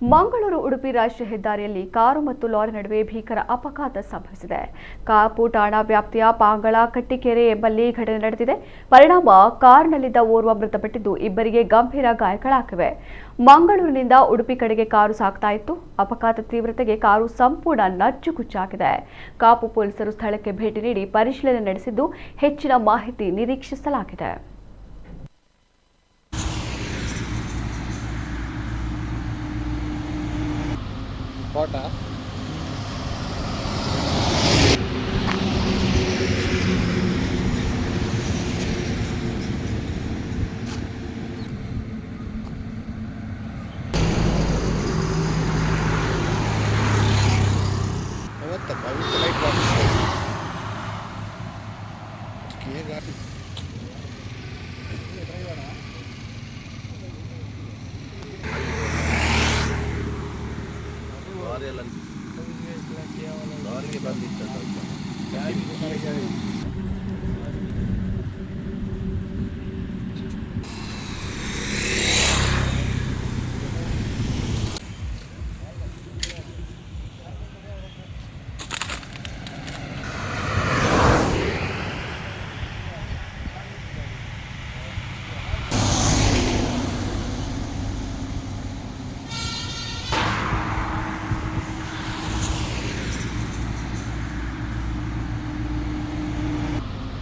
ಮಂಗಳೂರು ಉಡುಪಿ ರಾಷ್ಟ್ರೀಯ ಹೆದ್ದಾರಿಯಲ್ಲಿ ಕಾರು ಮತ್ತು ಲಾರಿ ನಡುವೆ ಭೀಕರ ಅಪಘಾತ ಸಂಭವಿಸಿದೆ. ಕಾಪು ಠಾಣಾ ವ್ಯಾಪ್ತಿಯ ಪಾಂಗಳ ಕಟ್ಟಿಕೆರೆ ಎಂಬಲ್ಲಿ ಘಟನೆ ನಡೆದಿದೆ. ಪರಿಣಾಮ ಕಾರಿನಲ್ಲಿದ್ದ ಓರ್ವ ಮೃತಪಟ್ಟಿದ್ದು, ಇಬ್ಬರಿಗೆ ಗಂಭೀರ ಗಾಯಗಳಾಗಿವೆ. ಮಂಗಳೂರಿನಿಂದ ಉಡುಪಿ ಕಡೆಗೆ ಕಾರು ಸಾಗ್ತಾ ಇತ್ತು. ಅಪಘಾತ ತೀವ್ರತೆಗೆ ಕಾರು ಸಂಪೂರ್ಣ ನಜ್ಜುಗುಜ್ಜಾಗಿದೆ. ಕಾಪು ಪೊಲೀಸರು ಸ್ಥಳಕ್ಕೆ ಭೇಟಿ ನೀಡಿ ಪರಿಶೀಲನೆ ನಡೆಸಿದ್ದು, ಹೆಚ್ಚಿನ ಮಾಹಿತಿ ನಿರೀಕ್ಷಿಸಲಾಗಿದೆ. ಕೋಟ ಲಾರಿಗೆ ಬಂದಿತ್ತು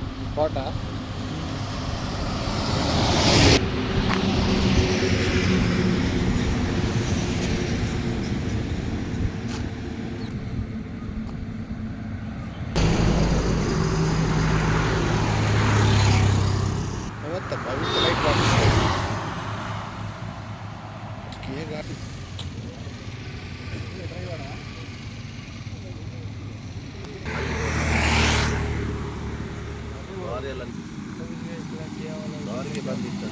ಕೋಟ ಲಾರಿಗೆ ಬಂದಿತ್ತು